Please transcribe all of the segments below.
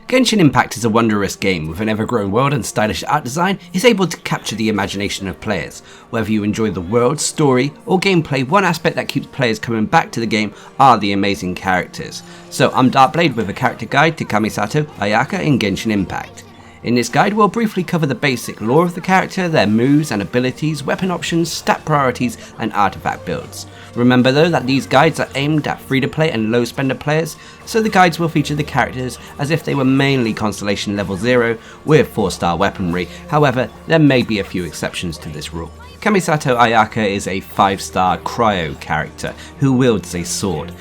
Genshin Impact is a wondrous game with an ever-growing world and stylish art design. It's able to capture the imagination of players. Whether you enjoy the world, story, or gameplay, one aspect that keeps players coming back to the game are the amazing characters. So I'm Darcblade with a character guide to Kamisato, Ayaka in Genshin Impact. In this guide we'll briefly cover the basic lore of the character, their moves and abilities, weapon options, stat priorities and artifact builds. Remember though that these guides are aimed at free-to-play and low-spender players, so the guides will feature the characters as if they were mainly Constellation level 0 with 4-star weaponry. However, there may be a few exceptions to this rule. Kamisato Ayaka is a 5-star cryo character who wields a sword.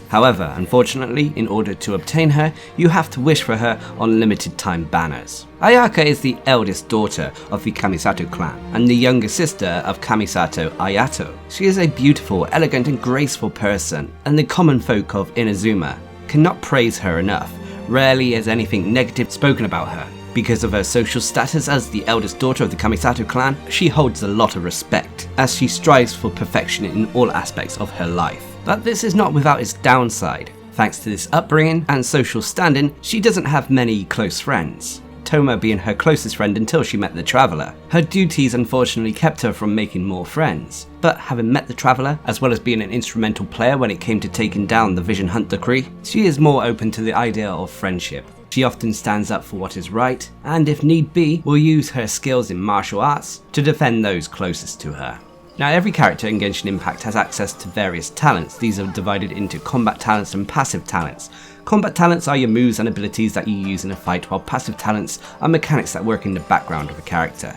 However, unfortunately, in order to obtain her, you have to wish for her on limited time banners. Ayaka is the eldest daughter of the Kamisato clan, and the younger sister of Kamisato Ayato. She is a beautiful, elegant and graceful person, and the common folk of Inazuma cannot praise her enough. Rarely is anything negative spoken about her. Because of her social status as the eldest daughter of the Kamisato clan, she holds a lot of respect, as she strives for perfection in all aspects of her life. But this is not without its downside. Thanks to this upbringing and social standing, she doesn't have many close friends, Toma being her closest friend until she met the Traveller. Her duties unfortunately kept her from making more friends, but having met the Traveller, as well as being an instrumental player when it came to taking down the Vision Hunt Decree, she is more open to the idea of friendship. She often stands up for what is right, and if need be, will use her skills in martial arts to defend those closest to her. Now every character in Genshin Impact has access to various talents. These are divided into combat talents and passive talents. Combat talents are your moves and abilities that you use in a fight, while passive talents are mechanics that work in the background of a character.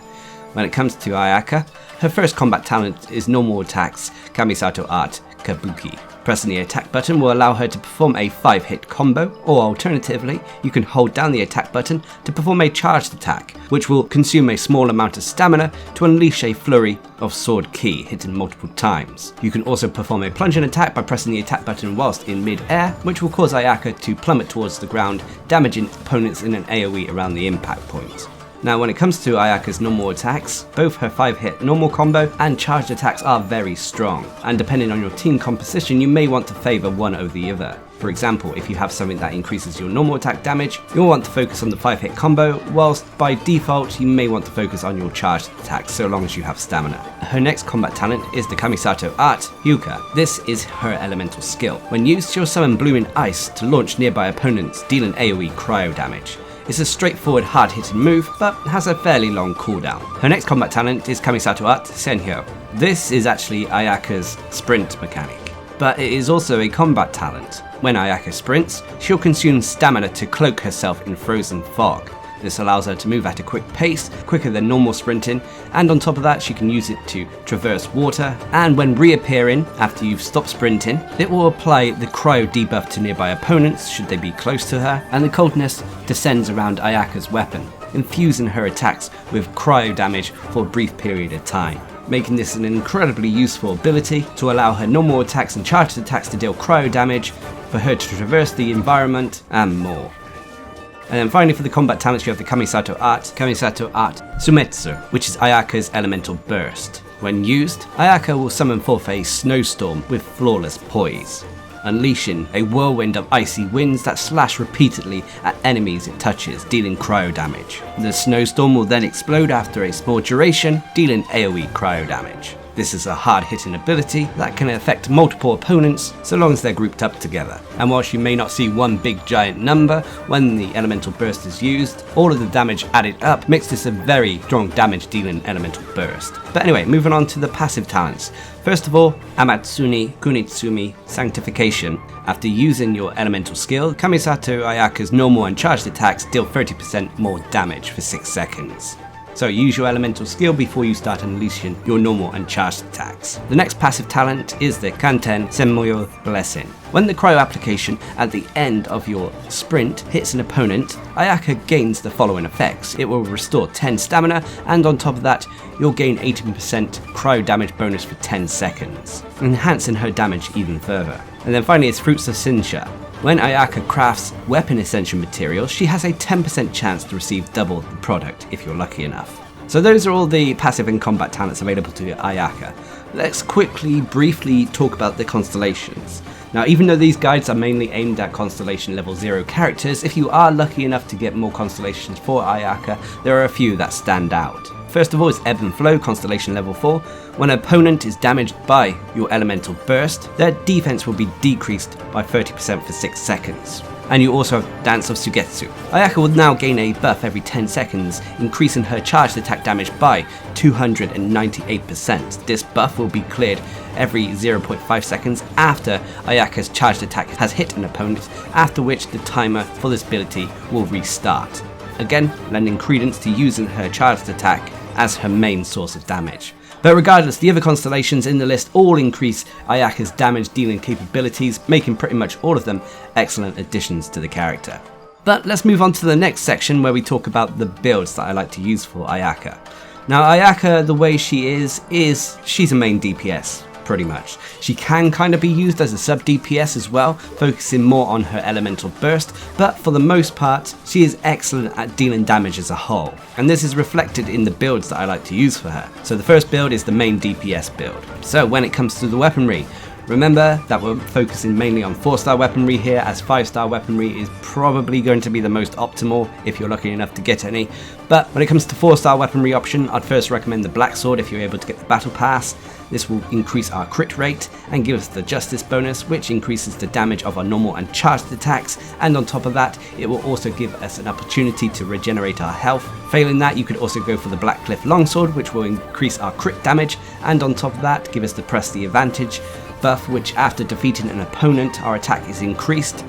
When it comes to Ayaka, her first combat talent is normal attacks, Kamisato Art, Kabuki. Pressing the attack button will allow her to perform a 5-hit combo, or alternatively, you can hold down the attack button to perform a charged attack, which will consume a small amount of stamina to unleash a flurry of sword ki, hitting multiple times. You can also perform a plunging attack by pressing the attack button whilst in mid-air, which will cause Ayaka to plummet towards the ground, damaging opponents in an AoE around the impact point. Now when it comes to Ayaka's normal attacks, both her 5-hit normal combo and charged attacks are very strong, and depending on your team composition you may want to favour one over the other. For example, if you have something that increases your normal attack damage, you'll want to focus on the 5-hit combo, whilst by default you may want to focus on your charged attacks so long as you have stamina. Her next combat talent is the Kamisato Art, Yuka. This is her elemental skill. When used, she'll summon blooming ice to launch nearby opponents, dealing AoE cryo damage. It's a straightforward hard-hitting move, but has a fairly long cooldown. Her next combat talent is Kamisato Art, Senhyo. This is actually Ayaka's sprint mechanic, but it is also a combat talent. When Ayaka sprints, she'll consume stamina to cloak herself in frozen fog. This allows her to move at a quick pace, quicker than normal sprinting, and on top of that she can use it to traverse water, and when reappearing after you've stopped sprinting, it will apply the cryo debuff to nearby opponents should they be close to her, and the coldness descends around Ayaka's weapon, infusing her attacks with cryo damage for a brief period of time, making this an incredibly useful ability to allow her normal attacks and charged attacks to deal cryo damage, for her to traverse the environment, and more. And then finally for the combat talents you have the Kamisato Art Sumetsu, which is Ayaka's elemental burst. When used, Ayaka will summon forth a snowstorm with flawless poise, unleashing a whirlwind of icy winds that slash repeatedly at enemies it touches, dealing cryo damage. The snowstorm will then explode after a small duration, dealing AoE cryo damage. This is a hard-hitting ability that can affect multiple opponents so long as they're grouped up together. And whilst you may not see one big giant number when the elemental burst is used, all of the damage added up makes this a very strong damage dealing elemental burst. But anyway, moving on to the passive talents. First of all, Amatsuni Kunitsumi Sanctification. After using your elemental skill, Kamisato Ayaka's normal and charged attacks deal 30% more damage for 6 seconds. So use your elemental skill before you start unleashing your normal and charged attacks. The next passive talent is the Kanten Senmoyo Blessing. When the cryo application at the end of your sprint hits an opponent, Ayaka gains the following effects. It will restore 10 stamina, and on top of that, you'll gain 18% cryo damage bonus for 10 seconds, enhancing her damage even further. And then finally it's Fruits of Sinsha. When Ayaka crafts weapon Ascension materials, she has a 10% chance to receive double the product if you're lucky enough. So those are all the passive and combat talents available to Ayaka. Let's briefly talk about the constellations. Now, even though these guides are mainly aimed at Constellation level 0 characters, if you are lucky enough to get more constellations for Ayaka, there are a few that stand out. First of all is Ebb and Flow, Constellation level 4. When an opponent is damaged by your elemental burst, their defense will be decreased by 30% for 6 seconds. And you also have Dance of Sugetsu. Ayaka will now gain a buff every 10 seconds, increasing her charged attack damage by 298%. This buff will be cleared every 0.5 seconds after Ayaka's charged attack has hit an opponent, after which the timer for this ability will restart. Again, lending credence to using her charged attack as her main source of damage. But regardless, the other constellations in the list all increase Ayaka's damage dealing capabilities, making pretty much all of them excellent additions to the character. But let's move on to the next section where we talk about the builds that I like to use for Ayaka. Now Ayaka, the way she is she's a main DPS. Pretty much. She can kind of be used as a sub DPS as well, focusing more on her elemental burst, but for the most part, she is excellent at dealing damage as a whole. And this is reflected in the builds that I like to use for her. So the first build is the main DPS build. So when it comes to the weaponry, remember that we're focusing mainly on 4-star weaponry here, as 5-star weaponry is probably going to be the most optimal if you're lucky enough to get any. But when it comes to 4-star weaponry option, I'd first recommend the Black Sword if you're able to get the Battle Pass. This will increase our crit rate and give us the Justice bonus, which increases the damage of our normal and charged attacks, and on top of that, it will also give us an opportunity to regenerate our health. Failing that, you could also go for the Black Cliff Longsword, which will increase our crit damage, and on top of that, give us the Press the Advantage buff, which after defeating an opponent, our attack is increased.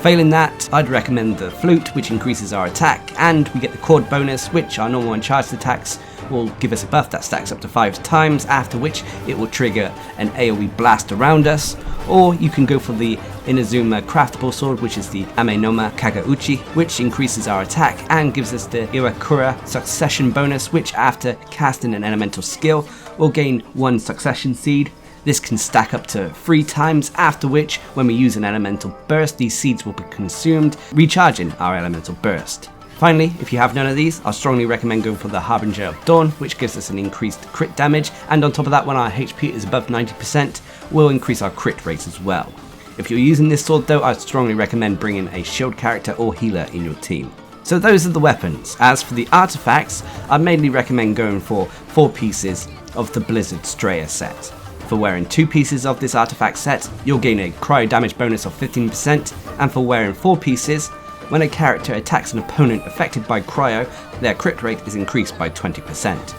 Failing that, I'd recommend the Flute, which increases our attack, and we get the Chord bonus, which our normal and charged attacks will give us a buff that stacks up to 5 times, after which it will trigger an AoE blast around us. Or you can go for the Inazuma Craftable Sword, which is the Amenoma Kageuchi, which increases our attack and gives us the Iwakura Succession bonus, which after casting an elemental skill will gain 1 Succession Seed. This can stack up to 3 times, after which, when we use an elemental burst, these seeds will be consumed, recharging our elemental burst. Finally, if you have none of these, I strongly recommend going for the Harbinger of Dawn, which gives us an increased crit damage, and on top of that, when our HP is above 90%, will increase our crit rates as well. If you're using this sword though, I'd strongly recommend bringing a shield character or healer in your team. So those are the weapons. As for the artifacts, I'd mainly recommend going for 4 pieces of the Blizzard Straya set. For wearing 2 pieces of this artifact set, you'll gain a cryo damage bonus of 15%, and for wearing 4 pieces, when a character attacks an opponent affected by cryo, their crit rate is increased by 20%.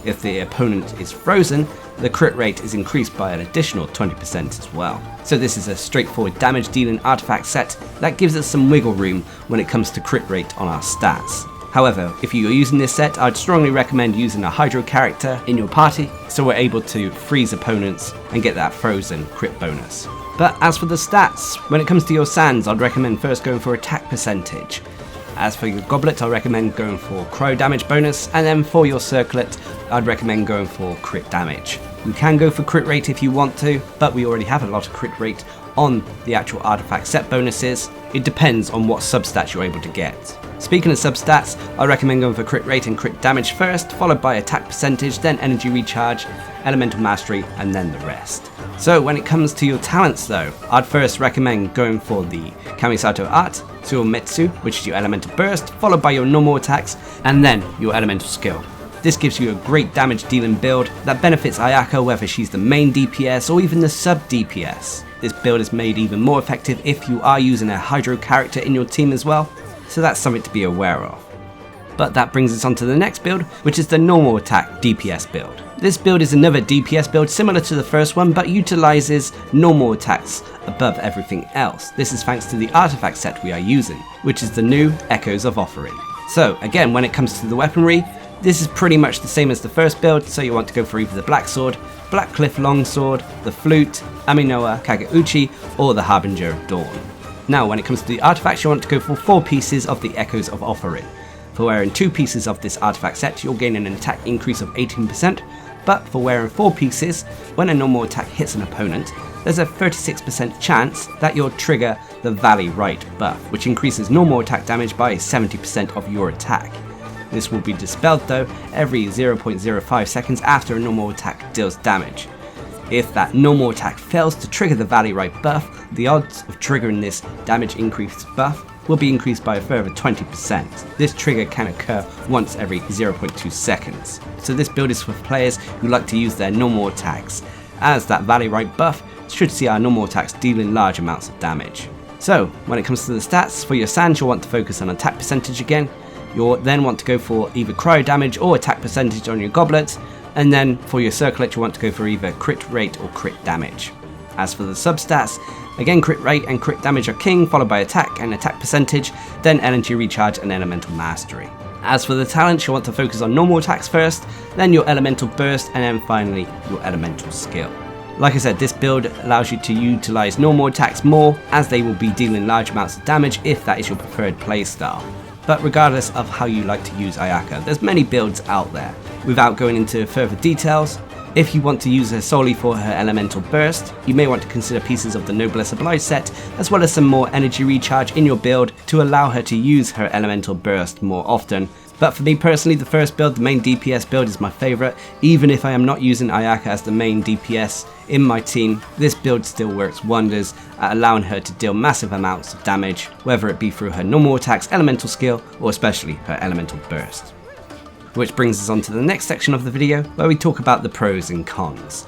If the opponent is frozen, the crit rate is increased by an additional 20% as well. So this is a straightforward damage dealing artifact set that gives us some wiggle room when it comes to crit rate on our stats. However, if you're using this set, I'd strongly recommend using a Hydro character in your party, so we're able to freeze opponents and get that frozen crit bonus. But as for the stats, when it comes to your sands, I'd recommend first going for attack percentage. As for your goblet, I recommend going for cryo damage bonus, and then for your circlet, I'd recommend going for crit damage. You can go for crit rate if you want to, but we already have a lot of crit rate on the actual artifact set bonuses. It depends on what substats you're able to get. Speaking of substats, I recommend going for crit rate and crit damage first, followed by attack percentage, then energy recharge, elemental mastery, and then the rest. So when it comes to your talents though, I'd first recommend going for the Kamisato art, Tsuometsu, which is your elemental burst, followed by your normal attacks, and then your elemental skill. This gives you a great damage dealing build that benefits Ayaka whether she's the main DPS or even the sub DPS. This build is made even more effective if you are using a Hydro character in your team as well, so that's something to be aware of. But that brings us on to the next build, which is the normal attack DPS build. This build is another DPS build similar to the first one, but utilizes normal attacks above everything else. This is thanks to the artifact set we are using, which is the new Echoes of Offering. So again, when it comes to the weaponry, this is pretty much the same as the first build, so you want to go for either the Black Sword, Black Cliff Longsword, the Flute, Aminoa Kageuchi, or the Harbinger of Dawn. Now when it comes to the artifacts, you want to go for 4 pieces of the Echoes of Offering. For wearing 2 pieces of this artifact set, you'll gain an attack increase of 18%, but for wearing 4 pieces, when a normal attack hits an opponent, there's a 36% chance that you'll trigger the Valley Right buff, which increases normal attack damage by 70% of your attack. This will be dispelled though every 0.05 seconds after a normal attack deals damage. If that normal attack fails to trigger the Valley Right buff, the odds of triggering this damage increase buff will be increased by a further 20%. This trigger can occur once every 0.2 seconds. So this build is for players who like to use their normal attacks, as that Valley Right buff should see our normal attacks dealing large amounts of damage. So when it comes to the stats, for your Sands you'll want to focus on attack percentage again. You'll then want to go for either cryo damage or attack percentage on your goblets, and then for your circlet you'll want to go for either crit rate or crit damage. As for the substats, again crit rate and crit damage are king, followed by attack and attack percentage, then energy recharge and elemental mastery. As for the talents, you'll want to focus on normal attacks first, then your elemental burst, and then finally your elemental skill. Like I said, this build allows you to utilize normal attacks more, as they will be dealing large amounts of damage if that is your preferred playstyle. But regardless of how you like to use Ayaka, there's many builds out there. Without going into further details, if you want to use her solely for her elemental burst, you may want to consider pieces of the Noblesse Oblige set, as well as some more energy recharge in your build to allow her to use her elemental burst more often. But for me personally, the first build, the main DPS build, is my favourite. Even if I am not using Ayaka as the main DPS in my team, this build still works wonders at allowing her to deal massive amounts of damage, whether it be through her normal attacks, elemental skill, or especially her elemental burst. Which brings us on to the next section of the video, where we talk about the pros and cons.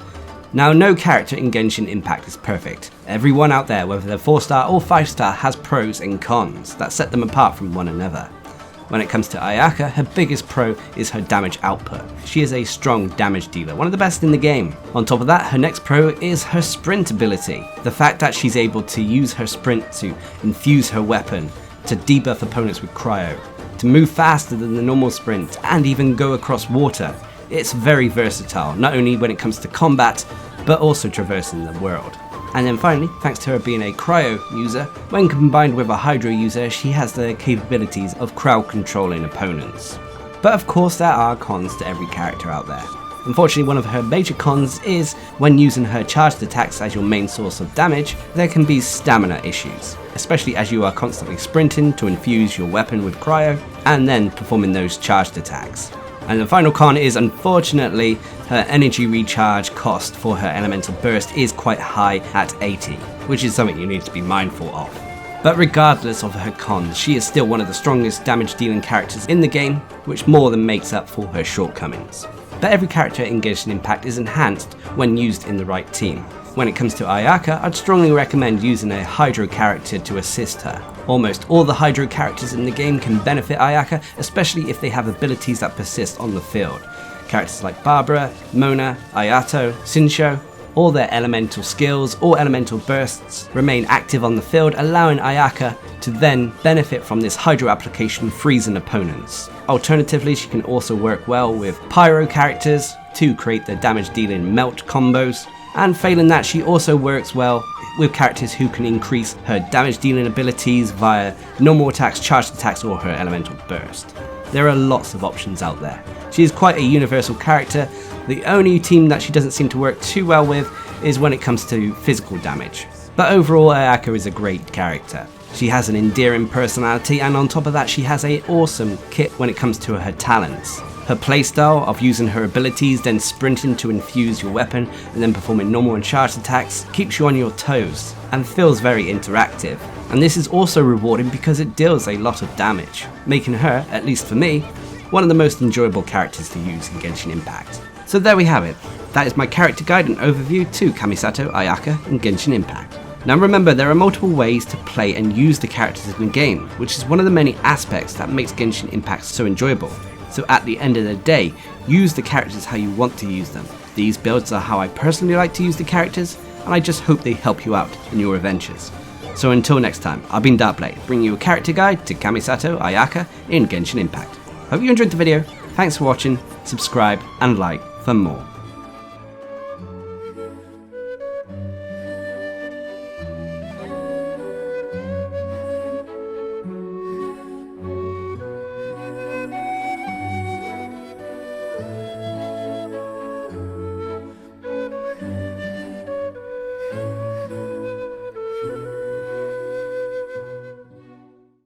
Now, no character in Genshin Impact is perfect. Everyone out there, whether they're 4-star or 5-star, has pros and cons that set them apart from one another. When it comes to Ayaka, her biggest pro is her damage output. She is a strong damage dealer, one of the best in the game. On top of that, her next pro is her sprint ability. The fact that she's able to use her sprint to infuse her weapon, to debuff opponents with cryo, to move faster than the normal sprint, and even go across water. It's very versatile, not only when it comes to combat, but also traversing the world. And then finally, thanks to her being a cryo user, when combined with a hydro user, she has the capabilities of crowd controlling opponents. But of course there are cons to every character out there. Unfortunately, one of her major cons is when using her charged attacks as your main source of damage, there can be stamina issues, especially as you are constantly sprinting to infuse your weapon with cryo and then performing those charged attacks. And the final con is, unfortunately, her energy recharge cost for her elemental burst is quite high at 80, which is something you need to be mindful of. But regardless of her cons, she is still one of the strongest damage dealing characters in the game, which more than makes up for her shortcomings. But every character in Genshin Impact is enhanced when used in the right team. When it comes to Ayaka, I'd strongly recommend using a Hydro character to assist her. Almost all the Hydro characters in the game can benefit Ayaka, especially if they have abilities that persist on the field. Characters like Barbara, Mona, Ayato, Shinsho, all their elemental skills or elemental bursts remain active on the field, allowing Ayaka to then benefit from this Hydro application freezing opponents. Alternatively, she can also work well with Pyro characters to create the damage dealing melt combos. And failing that, she also works well with characters who can increase her damage dealing abilities via normal attacks, charged attacks, or her elemental burst. There are lots of options out there. She is quite a universal character. The only team that she doesn't seem to work too well with is when it comes to physical damage. But overall, Ayaka is a great character. She has an endearing personality, and on top of that, she has an awesome kit when it comes to her talents. Her playstyle of using her abilities, then sprinting to infuse your weapon, and then performing normal and charged attacks keeps you on your toes and feels very interactive. And this is also rewarding because it deals a lot of damage, making her, at least for me, one of the most enjoyable characters to use in Genshin Impact. So there we have it. That is my character guide and overview to Kamisato Ayaka in Genshin Impact. Now remember, there are multiple ways to play and use the characters in the game, which is one of the many aspects that makes Genshin Impact so enjoyable. So at the end of the day, use the characters how you want to use them. These builds are how I personally like to use the characters, and I just hope they help you out in your adventures. So until next time, I've been Darcblade, bringing you a character guide to Kamisato Ayaka in Genshin Impact. Hope you enjoyed the video, thanks for watching, subscribe and like for more.